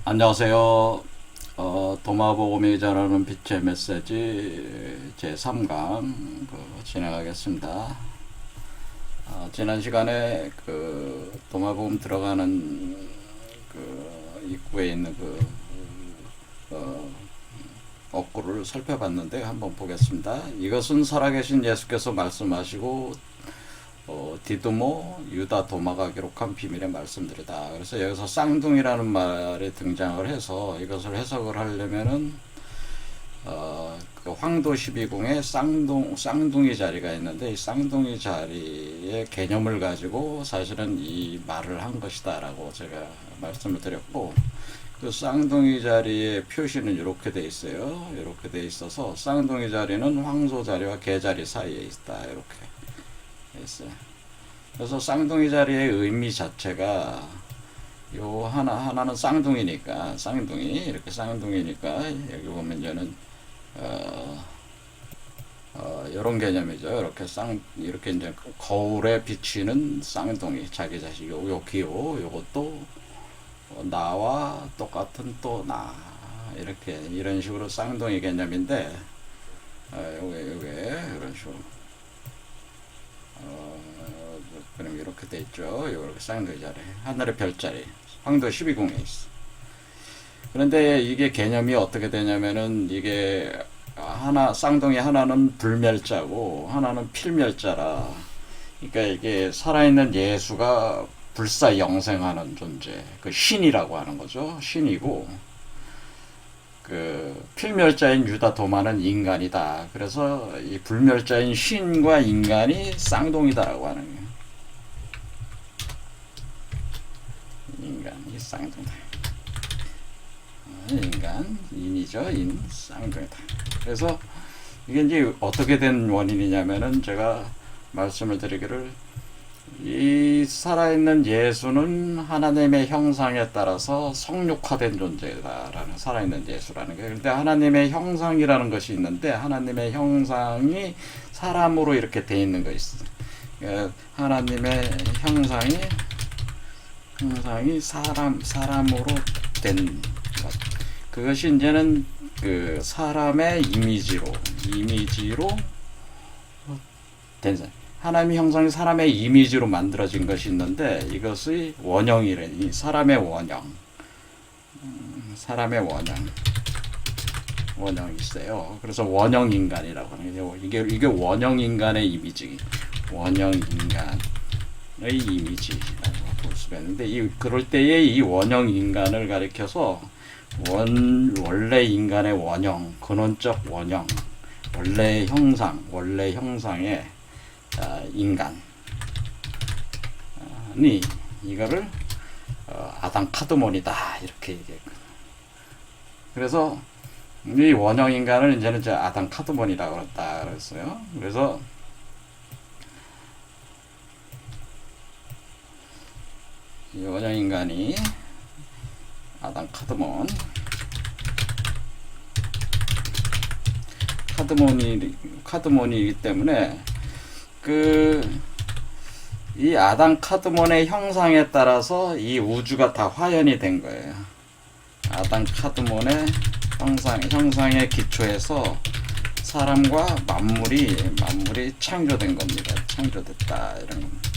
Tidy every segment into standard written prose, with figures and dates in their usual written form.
안녕하세요. 도마보험이 전하는 빛의 메시지 제3강 진행하겠습니다. 지난 시간에 도마보험 들어가는 입구에 있는 어, 업구를 살펴봤는데 한번 보겠습니다. 이것은 살아계신 예수께서 말씀하시고 디두모, 유다 도마가 기록한 비밀의 말씀들이다. 그래서 여기서 쌍둥이라는 말이 등장을 해서 이것을 해석을 하려면은 그 황도 12궁에 쌍둥이 자리가 있는데 이 쌍둥이 자리의 개념을 가지고 사실은 이 말을 한 것이다라고 제가 말씀을 드렸고, 그 쌍둥이 자리의 표시는 이렇게 돼 있어요. 이렇게 돼 있어서 쌍둥이 자리는 황소 자리와 개 자리 사이에 있다. 이렇게 있어요. 그래서 쌍둥이 자리의 의미 자체가 요 하나는 쌍둥이니까 이렇게 쌍둥이니까 여기 보면 얘는 이런 개념이죠. 이렇게 이제 거울에 비치는 쌍둥이, 자기 자식, 요 기호, 요것도 나와 똑같은 또 나, 이렇게 이런 식으로 쌍둥이 개념인데, 요게 이런 식으로 그럼 이렇게 돼 있죠. 이렇게 쌍둥이 자리, 하늘의 별자리, 황도 12궁에 있어. 그런데 이게 개념이 어떻게 되냐면은 이게 쌍둥이 하나는 불멸자고 하나는 필멸자라. 그러니까 이게 살아있는 예수가 불사 영생하는 존재, 그 신이라고 하는 거죠. 신이고, 그 필멸자인 유다 도마는 인간이다. 그래서 이 불멸자인 신과 인간이 쌍둥이다라고 하는 거예요. 인간이 쌍둥이다. 인간, 인이죠. 쌍둥이다. 그래서 이게 이제 어떻게 된 원인이냐면은 제가 말씀을 드리기를, 이 살아있는 예수는 하나님의 형상에 따라서 성육화된 존재다라는, 살아있는 예수라는 게. 그런데 하나님의 형상이라는 것이 있는데 하나님의 형상이 사람으로 이렇게 돼 있는 것이 있어요. 하나님의 형상이 사람으로 된 것. 그것이 이제는 그 사람의 이미지로 된, 하나님의 형상이 사람의 이미지로 만들어진 것이 있는데 이것이 원형이래. 사람의 원형이 있어요. 그래서 원형 인간이라고 하는 게, 이게 원형 인간의 이미지, 원형 인간의 이미지라고 볼 수가 있는데, 그럴 때에 이 원형 인간을 가리켜서 원래 인간의 원형, 근원적 원형, 원래 형상의 인간이, 이거를 아담 카드몬이다 이렇게 얘기했거든요. 그래서 이 원형 인간을 이제는 아담 카드몬이라고 그랬다 그랬어요. 그래서 이 원형 인간이 아담 카드몬이기 때문에 이 아담 카드몬의 형상에 따라서 이 우주가 다 화연이 된 거예요. 아담 카드몬의 형상의 기초에서 사람과 만물이 창조된 겁니다. 창조됐다 이런 겁니다.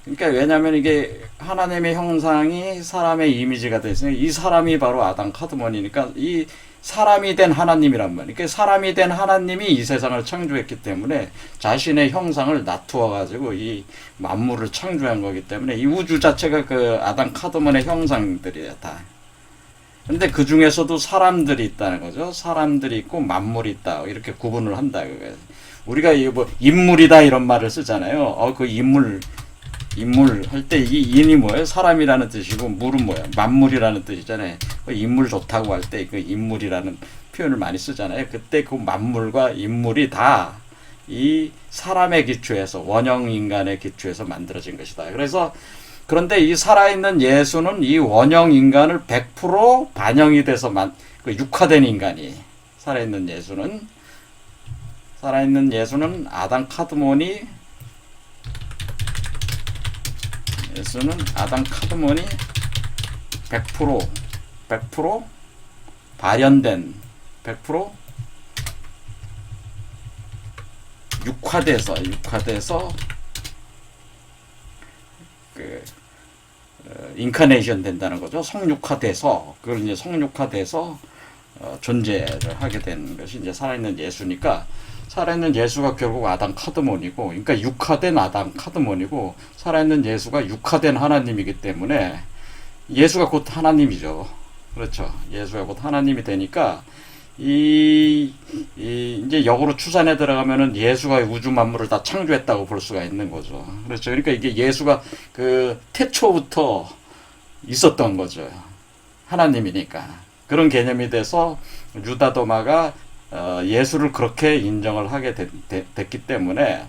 그러니까 왜냐하면 이게 하나님의 형상이 사람의 이미지가 되어 있으니까 이 사람이 바로 아담 카드몬이니까 이 사람이 된 하나님이란 말이에요. 그러니까 사람이 된 하나님이 이 세상을 창조했기 때문에 자신의 형상을 나투어 가지고 이 만물을 창조한 거기 때문에 이 우주 자체가 그 아담 카드몬의 형상들이에요, 다. 근데 그 중에서도 사람들이 있다는 거죠. 사람들이 있고 만물이 있다, 이렇게 구분을 한다 그거예요. 우리가 인물이다 이런 말을 쓰잖아요. 그 인물 할 때 이 인이 뭐예요? 사람이라는 뜻이고, 물은 뭐예요? 만물이라는 뜻이잖아요. 인물 좋다고 할 때 그 인물이라는 표현을 많이 쓰잖아요. 그때 그 만물과 인물이 다 이 사람의 기초에서, 원형 인간의 기초에서 만들어진 것이다. 그런데 이 살아있는 예수는 이 원형 인간을 100% 반영이 돼서 육화된 인간이, 살아있는 예수는 아담 카드몬이 예수는 아담 카드몬이 100% 발현된 100% 육화돼서 그 인카네이션 된다는 거죠. 성육화돼서 그걸 이제 성육화돼서 존재를 하게 된 것이 이제 살아있는 예수니까, 살아있는 예수가 결국 아담 카드몬이고, 그러니까 육화된 아담 카드몬이고, 살아있는 예수가 육화된 하나님이기 때문에 예수가 곧 하나님이죠. 그렇죠. 예수가 곧 하나님이 되니까 이제 역으로 추산에 들어가면은 예수가 우주 만물을 다 창조했다고 볼 수가 있는 거죠. 그렇죠. 그러니까 이게 예수가 그 태초부터 있었던 거죠. 하나님이니까. 그런 개념이 돼서 유다 도마가 예수를 그렇게 인정을 하게 됐기 때문에,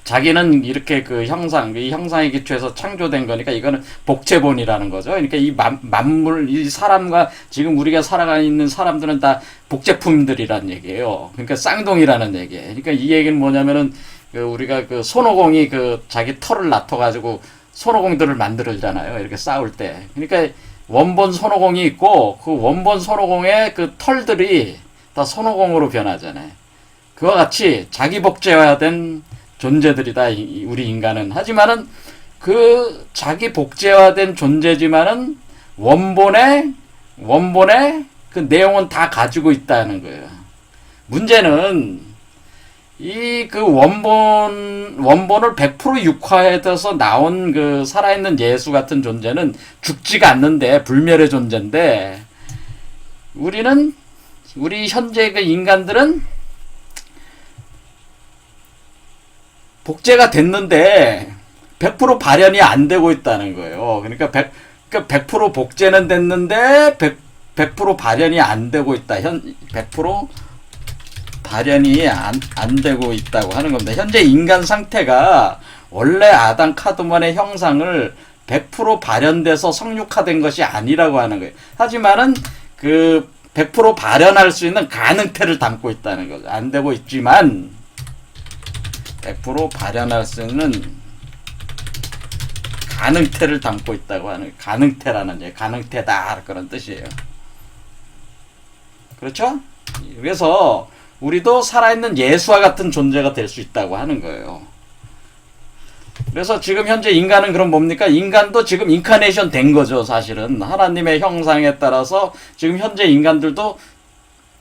자기는 이렇게 그 형상, 이 형상에 기초해서 창조된 거니까 이거는 복제본이라는 거죠. 그러니까 이 만물, 이 사람과 지금 우리가 살아가 있는 사람들은 다 복제품들이란 얘기예요. 그러니까 쌍둥이라는 얘기예요. 그러니까 이 얘기는 뭐냐면은 그 우리가 그 손오공이 그 자기 털을 낳아가지고 손오공들을 만들잖아요. 이렇게 싸울 때. 그러니까 원본 손오공이 있고 그 원본 손오공의 그 털들이 다 손오공으로 변하잖아요. 그와 같이 자기 복제화된 존재들이다, 우리 인간은. 하지만은 그 자기 복제화된 존재지만은 원본의 그 내용은 다 가지고 있다는 거예요. 문제는 이 그 원본을 100% 육화해서 나온 그 살아있는 예수 같은 존재는 죽지가 않는데 불멸의 존재인데, 우리 현재 그 인간들은 복제가 됐는데 100% 발현이 안 되고 있다는 거예요. 그러니까 100% 복제는 됐는데 100% 발현이 안 되고 있다. 100% 발현이 안 되고 있다고 하는 겁니다. 현재 인간 상태가 원래 아담 카드몬의 형상을 100% 발현돼서 성육화된 것이 아니라고 하는 거예요. 하지만은 그 100% 발현할 수 있는 가능태를 담고 있다는 거죠. 안 되고 있지만 100% 발현할 수 있는 가능태를 담고 있다고 하는, 가능태라는 얘기, 가능태다 그런 뜻이에요. 그렇죠? 그래서 우리도 살아있는 예수와 같은 존재가 될 수 있다고 하는 거예요. 그래서 지금 현재 인간은 그럼 뭡니까? 인간도 지금 인카네이션 된 거죠. 사실은 하나님의 형상에 따라서 지금 현재 인간들도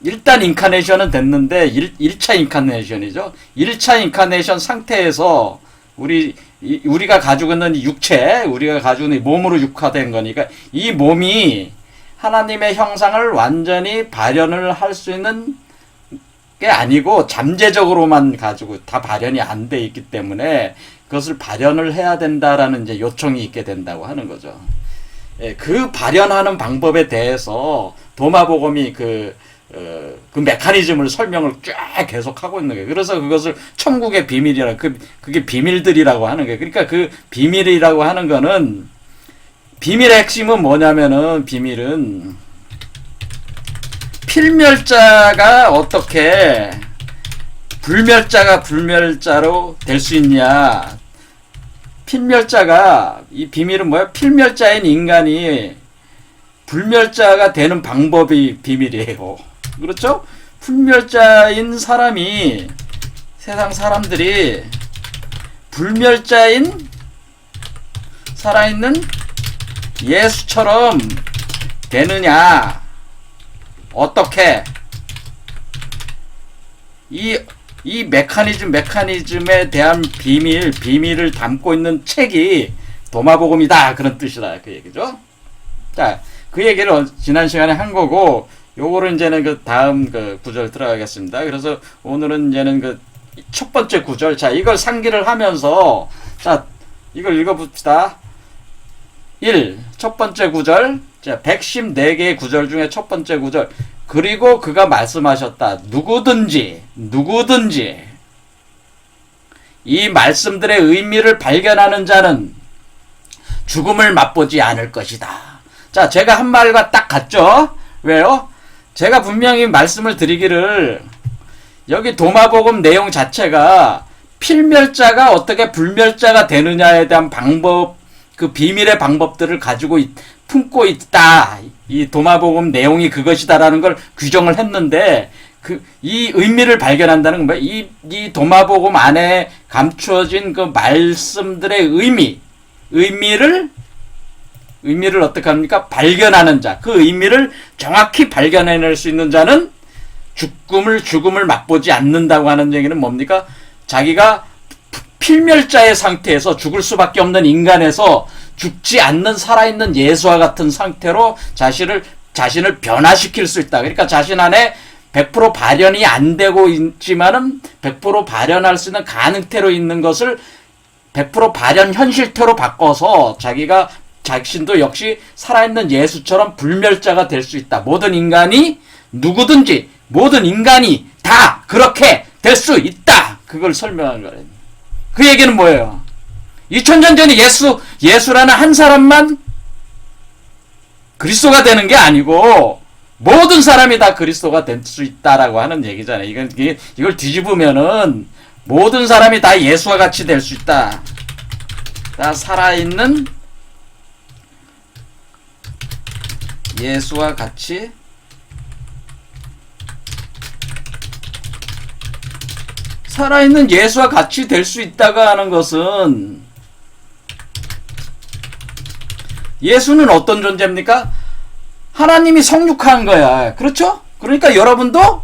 일단 인카네이션은 됐는데 1차 인카네이션이죠. 1차 인카네이션 상태에서 우리가 가지고 있는 육체, 우리가 가지고 있는 몸으로 육화된 거니까 이 몸이 하나님의 형상을 완전히 발현을 할 수 있는 게 아니고 잠재적으로만 가지고 다 발현이 안 돼 있기 때문에 그것을 발현을 해야 된다라는 이제 요청이 있게 된다고 하는 거죠. 예, 그 발현하는 방법에 대해서 도마복음이 그 메커니즘을 설명을 쫙 계속하고 있는 거예요. 그래서 그것을 천국의 비밀이라, 그게 비밀들이라고 하는 거예요. 그러니까 그 비밀이라고 하는 거는, 비밀의 핵심은 뭐냐면은, 비밀은 필멸자가 어떻게 불멸자가 불멸자로 될 수 있냐. 이 비밀은 뭐야? 필멸자인 인간이 불멸자가 되는 방법이 비밀이에요. 그렇죠? 불멸자인 사람이, 세상 사람들이 불멸자인 살아있는 예수처럼 되느냐? 어떻게? 이 메커니즘에 대한 비밀을 담고 있는 책이 도마복음이다. 그런 뜻이다. 그 얘기죠. 자, 그 얘기를 지난 시간에 한 거고, 요거를 이제는 그 다음 그 구절 들어가겠습니다. 그래서 오늘은 이제는 그 첫 번째 구절. 자, 이걸 상기를 하면서, 자, 이걸 읽어봅시다. 1. 첫 번째 구절. 자, 114개의 구절 중에 첫 번째 구절. 그리고 그가 말씀하셨다. 누구든지 이 말씀들의 의미를 발견하는 자는 죽음을 맛보지 않을 것이다. 자, 제가 한 말과 딱 같죠? 왜요? 제가 분명히 말씀을 드리기를, 여기 도마복음 내용 자체가 필멸자가 어떻게 불멸자가 되느냐에 대한 방법, 그 비밀의 방법들을 가지고 품고 있다. 이 도마복음 내용이 그것이다라는 걸 규정을 했는데 이 의미를 발견한다는 건 뭐야? 이 도마복음 안에 감추어진 그 말씀들의 의미를 어떻게 합니까? 발견하는 자. 그 의미를 정확히 발견해낼 수 있는 자는 죽음을 맛보지 않는다고 하는 얘기는 뭡니까? 자기가 필멸자의 상태에서 죽을 수밖에 없는 인간에서 죽지 않는 살아있는 예수와 같은 상태로 자신을 변화시킬 수 있다. 그러니까 자신 안에 100% 발현이 안 되고 있지만은 100% 발현할 수 있는 가능태로 있는 것을 100% 발현 현실태로 바꿔서 자신도 역시 살아있는 예수처럼 불멸자가 될 수 있다. 모든 인간이 다 그렇게 될 수 있다. 그걸 설명한 거예요. 그 얘기는 뭐예요? 2000년 전에 예수라는 한 사람만 그리스도가 되는 게 아니고 모든 사람이 다 그리스도가 될 수 있다라고 하는 얘기잖아요. 이걸 뒤집으면은 모든 사람이 다 예수와 같이 될 수 있다. 다 살아있는 예수와 같이 될 수 있다고 하는 것은 예수는 어떤 존재입니까? 하나님이 성육한 거야. 그렇죠? 그러니까 여러분도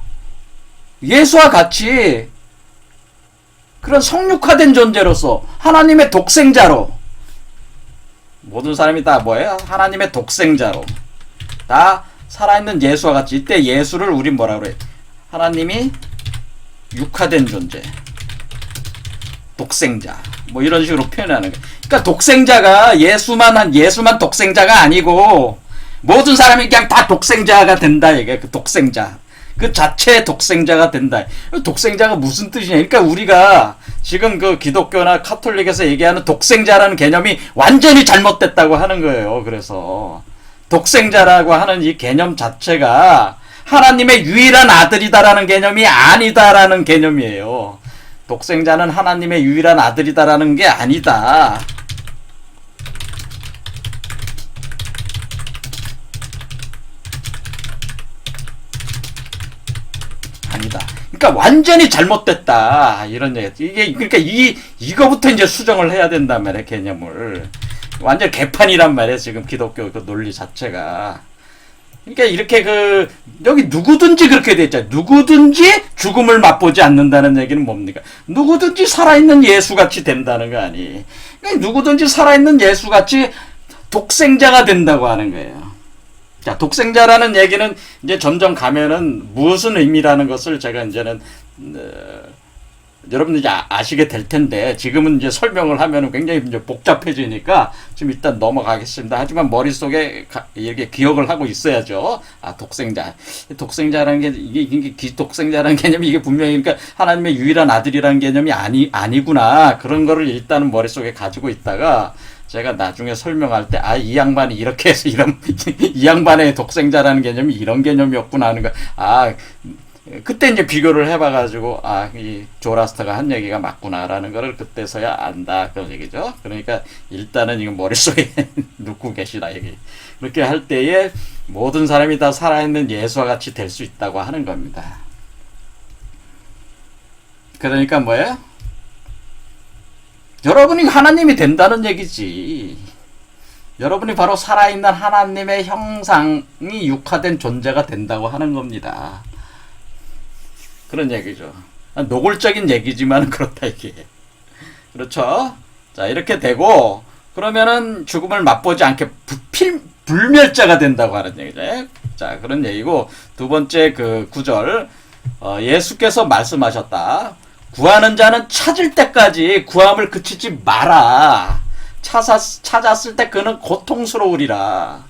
예수와 같이 그런 성육화된 존재로서 하나님의 독생자로 모든 사람이 다 뭐예요? 하나님의 독생자로 다 살아있는 예수와 같이 이때 예수를 우린 뭐라 그래? 하나님이 육화된 존재 독생자 뭐 이런 식으로 표현하는 거예요. 그러니까 독생자가 예수만 독생자가 아니고 모든 사람이 그냥 다 독생자가 된다 이게 그 독생자 그 자체의 독생자가 된다. 독생자가 무슨 뜻이냐? 그러니까 우리가 지금 그 기독교나 카톨릭에서 얘기하는 독생자라는 개념이 완전히 잘못됐다고 하는 거예요. 그래서 독생자라고 하는 이 개념 자체가 하나님의 유일한 아들이다라는 개념이 아니다라는 개념이에요. 독생자는 하나님의 유일한 아들이다라는 게 아니다. 그러니까 완전히 잘못됐다 이런 얘기. 그러니까 이거부터 이제 수정을 해야 된단 말이야 개념을. 완전 개판이란 말이야 지금 기독교 그 논리 자체가. 그러니까 이렇게 여기 누구든지 그렇게 돼 있잖아요. 누구든지 죽음을 맛보지 않는다는 얘기는 뭡니까? 누구든지 살아있는 예수같이 된다는 거 아니. 그러니까 누구든지 살아있는 예수같이 독생자가 된다고 하는 거예요. 자, 독생자라는 얘기는 이제 점점 가면은 무슨 의미라는 것을 제가 이제는 여러분들 이제 아시게 될 텐데 지금은 이제 설명을 하면은 굉장히 이제 복잡해지니까 지금 일단 넘어가겠습니다. 하지만 머릿속에 이렇게 기억을 하고 있어야죠. 아, 독생자라는 게 이게 독생자라는 개념이 이게 분명히 그러니까 하나님의 유일한 아들이라는 개념이 아니구나. 그런 거를 일단은 머릿속에 가지고 있다가 제가 나중에 설명할 때, 이 양반이 이렇게 해서 이 양반의 독생자라는 개념이 이런 개념이었구나 하는 거, 그때 이제 비교를 해봐가지고, 이 조라스터가 한 얘기가 맞구나라는 거를 그때서야 안다. 그런 얘기죠. 그러니까 일단은 이거 머릿속에 넣고 계시라, 얘기. 그렇게 할 때에 모든 사람이 다 살아있는 예수와 같이 될 수 있다고 하는 겁니다. 그러니까 뭐예요? 여러분이 하나님이 된다는 얘기지. 여러분이 바로 살아있는 하나님의 형상이 육화된 존재가 된다고 하는 겁니다. 그런 얘기죠. 노골적인 얘기지만 그렇다 이게. 그렇죠? 자, 이렇게 되고 그러면은 죽음을 맛보지 않게 불멸자가 된다고 하는 얘기죠. 자, 그런 얘기고 두 번째 그 구절 예수께서 말씀하셨다. 구하는 자는 찾을 때까지 구함을 그치지 마라. 찾았을 때 그는 고통스러우리라.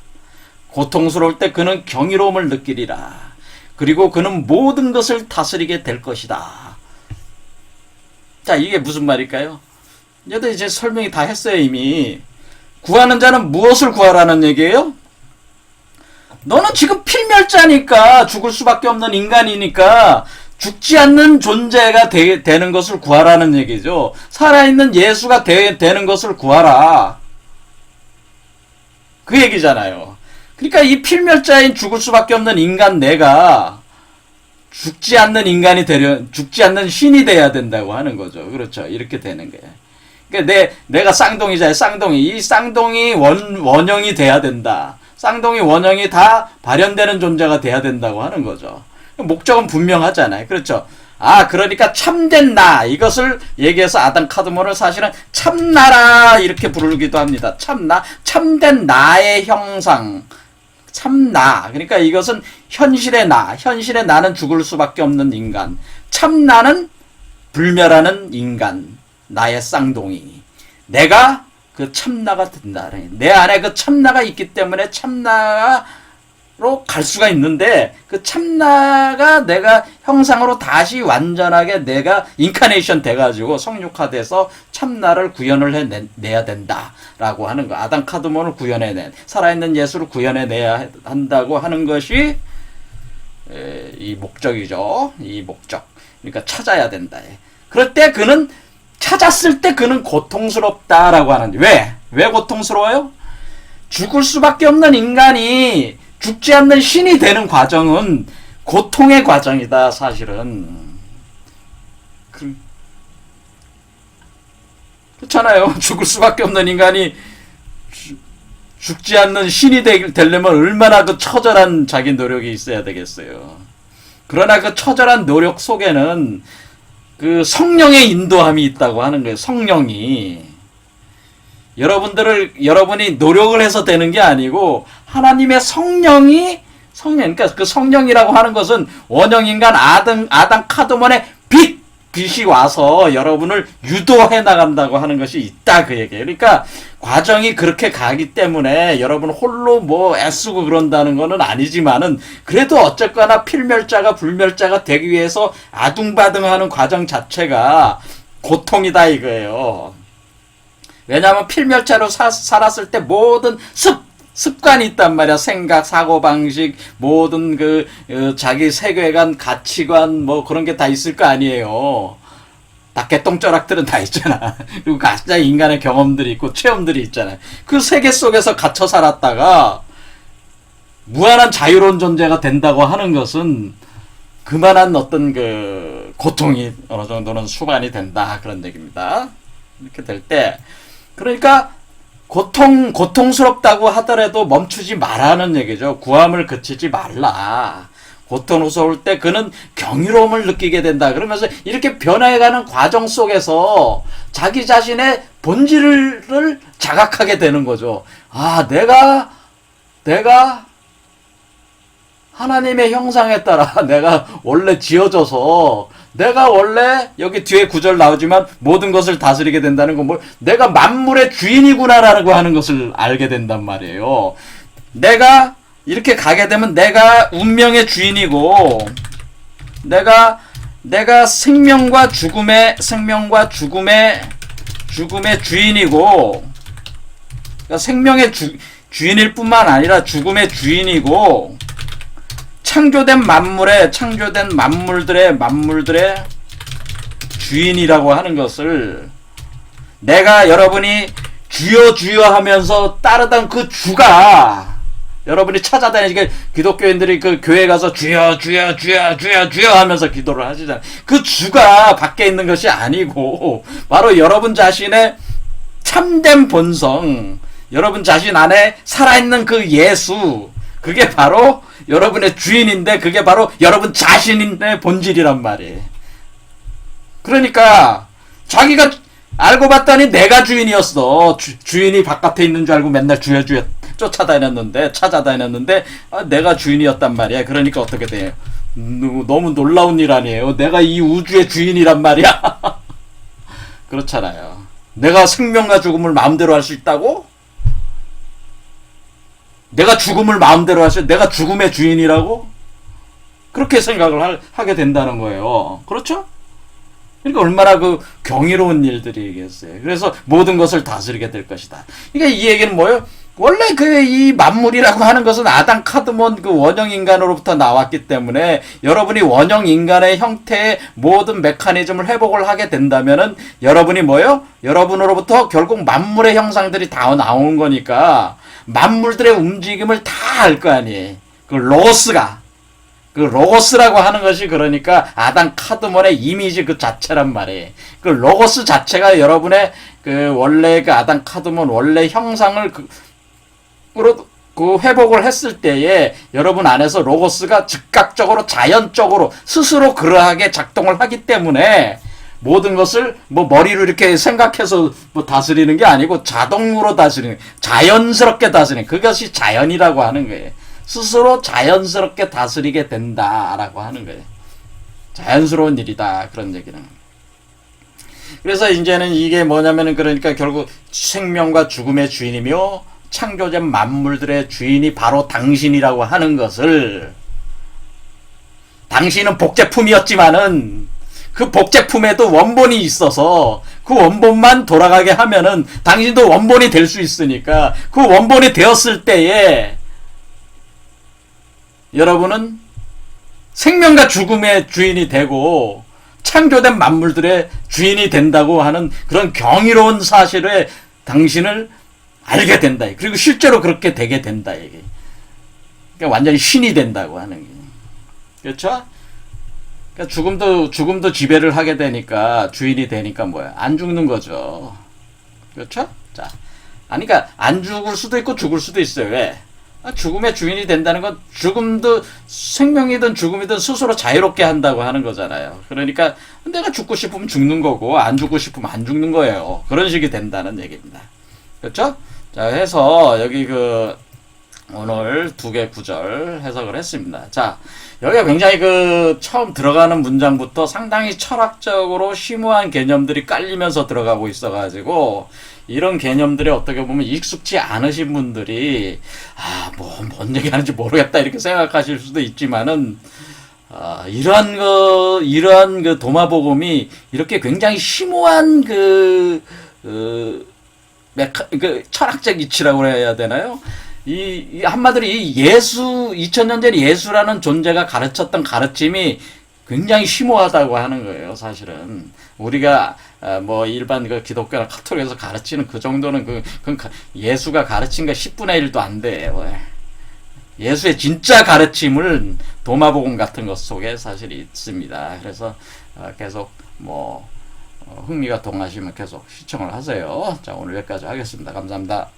고통스러울 때 그는 경이로움을 느끼리라. 그리고 그는 모든 것을 다스리게 될 것이다. 자, 이게 무슨 말일까요? 얘도 이제 설명이 다 했어요, 이미. 구하는 자는 무엇을 구하라는 얘기예요? 너는 지금 필멸자니까, 죽을 수밖에 없는 인간이니까, 죽지 않는 존재가 되는 것을 구하라는 얘기죠. 살아있는 예수가 되는 것을 구하라. 그 얘기잖아요. 그러니까 이 필멸자인 죽을 수밖에 없는 인간 내가 죽지 않는 인간이 죽지 않는 신이 돼야 된다고 하는 거죠. 그렇죠. 이렇게 되는 거예요. 그러니까 내가 쌍둥이잖아요. 쌍둥이. 이 쌍둥이 원형이 돼야 된다. 쌍둥이 원형이 다 발현되는 존재가 돼야 된다고 하는 거죠. 목적은 분명하잖아요. 그렇죠. 그러니까 참된 나, 이것을 얘기해서 아담 카드몬을 사실은 참나라 이렇게 부르기도 합니다. 참나, 참된 나의 형상, 참나. 그러니까 이것은 현실의 나, 현실의 나는 죽을 수밖에 없는 인간, 참나는 불멸하는 인간, 나의 쌍둥이. 내가 그 참나가 된다. 내 안에 그 참나가 있기 때문에 참나로 갈 수가 있는데, 그 참나가 내가 형상으로 다시 완전하게 내가 인카네이션 돼가지고 성육화돼서 참나를 구현을 해내야 된다라고 하는 거. 아담 카드몬을 구현해낸, 살아있는 예수를 구현해내야 한다고 하는 것이 이 목적이죠. 이 목적. 그러니까 찾아야 된다. 그럴 때 그는 찾았을 때 그는 고통스럽다라고 하는데, 왜 고통스러워요? 죽을 수밖에 없는 인간이 죽지 않는 신이 되는 과정은 고통의 과정이다, 사실은. 그렇잖아요. 죽을 수밖에 없는 인간이 죽지 않는 신이 되려면 얼마나 그 처절한 자기 노력이 있어야 되겠어요. 그러나 그 처절한 노력 속에는 그 성령의 인도함이 있다고 하는 거예요. 성령이. 여러분이 노력을 해서 되는 게 아니고, 하나님의 그러니까 그 성령이라고 하는 것은 원형인간 아담 카드몬의 빛이 와서 여러분을 유도해 나간다고 하는 것이 있다, 그 얘기예요. 그러니까 과정이 그렇게 가기 때문에 여러분 홀로 애쓰고 그런다는 거는 아니지만은, 그래도 어쨌거나 필멸자가 불멸자가 되기 위해서 아둥바둥하는 과정 자체가 고통이다, 이거예요. 왜냐하면 필멸자로 살았을 때 모든 습관이 있단 말이야. 생각, 사고방식, 모든 자기 세계관, 가치관, 그런 게 다 있을 거 아니에요. 다 개똥벼락들은 다 있잖아. 그리고 각자 인간의 경험들이 있고, 체험들이 있잖아요. 그 세계 속에서 갇혀 살았다가, 무한한 자유로운 존재가 된다고 하는 것은, 그만한 어떤 고통이 어느 정도는 수반이 된다. 그런 얘기입니다. 이렇게 될 때, 그러니까, 고통스럽다고 하더라도 멈추지 말라는 얘기죠. 구함을 그치지 말라. 고통스러울 때 그는 경이로움을 느끼게 된다. 그러면서 이렇게 변해가는 과정 속에서 자기 자신의 본질을 자각하게 되는 거죠. 내가 하나님의 형상에 따라 내가 원래 지어져서, 내가 원래 여기 뒤에 구절 나오지만 모든 것을 다스리게 된다는 건 내가 만물의 주인이구나라고 하는 것을 알게 된단 말이에요. 내가 이렇게 가게 되면 내가 운명의 주인이고, 내가 생명과 죽음의 주인이고, 그러니까 생명의 주인일 뿐만 아니라 죽음의 주인이고, 창조된 만물들의 주인이라고 하는 것을, 내가 여러분이 주여 주여 하면서 따르던 그 주가, 여러분이 찾아다니니까 기독교인들이 그 교회 가서 주여 주여 주여 주여 주여 하면서 기도를 하시잖아요. 그 주가 밖에 있는 것이 아니고 바로 여러분 자신의 참된 본성, 여러분 자신 안에 살아있는 그 예수, 그게 바로 여러분의 주인인데, 그게 바로 여러분 자신의 본질이란 말이에요. 그러니까 자기가 알고 봤더니 내가 주인이었어. 주인이 바깥에 있는 줄 알고 맨날 주여 주여 찾아다녔는데 내가 주인이었단 말이야. 그러니까 어떻게 돼요? 너무 놀라운 일 아니에요? 내가 이 우주의 주인이란 말이야. 그렇잖아요. 내가 생명과 죽음을 마음대로 할 수 있다고? 내가 죽음을 마음대로 할 수, 내가 죽음의 주인이라고? 그렇게 생각을 하게 된다는 거예요. 그렇죠? 그러니까 얼마나 경이로운 일들이겠어요. 그래서 모든 것을 다스리게 될 것이다. 그러니까 이 얘기는 뭐예요? 원래 그 이 만물이라고 하는 것은 아담 카드몬 그 원형 인간으로부터 나왔기 때문에 여러분이 원형 인간의 형태의 모든 메커니즘을 회복을 하게 된다면은 여러분이 뭐요? 여러분으로부터 결국 만물의 형상들이 다 나오는 거니까 만물들의 움직임을 다 알 거 아니에요. 그 로고스라고 하는 것이 그러니까 아담 카드몬의 이미지 그 자체란 말이에요. 그 로고스 자체가 여러분의 그 원래 그 아담 카드몬 원래 형상을 그 회복을 했을 때에 여러분 안에서 로고스가 즉각적으로 자연적으로 스스로 그러하게 작동을 하기 때문에 모든 것을 뭐 머리로 이렇게 생각해서 뭐 다스리는 게 아니고 자동으로 다스리는, 자연스럽게 다스리는, 그것이 자연이라고 하는 거예요. 스스로 자연스럽게 다스리게 된다라고 하는 거예요. 자연스러운 일이다, 그런 얘기는. 그래서 이제는 이게 뭐냐면은 그러니까 결국 생명과 죽음의 주인이며 창조된 만물들의 주인이 바로 당신이라고 하는 것을, 당신은 복제품이었지만은 그 복제품에도 원본이 있어서 그 원본만 돌아가게 하면은 당신도 원본이 될 수 있으니까 그 원본이 되었을 때에 여러분은 생명과 죽음의 주인이 되고 창조된 만물들의 주인이 된다고 하는 그런 경이로운 사실에 당신을 알게 된다. 그리고 실제로 그렇게 되게 된다. 이게. 그러니까 완전히 신이 된다고 하는 게. 그렇죠? 그러니까 죽음도 지배를 하게 되니까 주인이 되니까 뭐야? 안 죽는 거죠. 그렇죠? 자, 아니 그러니까 안 죽을 수도 있고 죽을 수도 있어요. 왜? 죽음의 주인이 된다는 건 죽음도 생명이든 죽음이든 스스로 자유롭게 한다고 하는 거잖아요. 그러니까 내가 죽고 싶으면 죽는 거고 안 죽고 싶으면 안 죽는 거예요. 그런 식이 된다는 얘기입니다. 그렇죠? 자, 해서 여기 그 오늘 두 개 구절 해석을 했습니다. 자, 여기가 굉장히 그 처음 들어가는 문장부터 상당히 철학적으로 심오한 개념들이 깔리면서 들어가고 있어가지고 이런 개념들이 어떻게 보면 익숙치 않으신 분들이 뭔 얘기하는지 모르겠다 이렇게 생각하실 수도 있지만은 이러한 그 도마복음이 이렇게 굉장히 심오한 그 철학적 이치라고 해야 되나요? 이 한마디로 이 예수 2000년 전 예수라는 존재가 가르쳤던 가르침이 굉장히 심오하다고 하는 거예요. 사실은 우리가 뭐 일반 그 기독교나 카톨릭에서 가르치는 그 정도는 그 예수가 가르친 거 10분의 1도 안 돼. 예수의 진짜 가르침을 도마복음 같은 것 속에 사실 있습니다. 그래서 계속 뭐 흥미가 동하시면 계속 시청을 하세요. 자, 오늘 여기까지 하겠습니다. 감사합니다.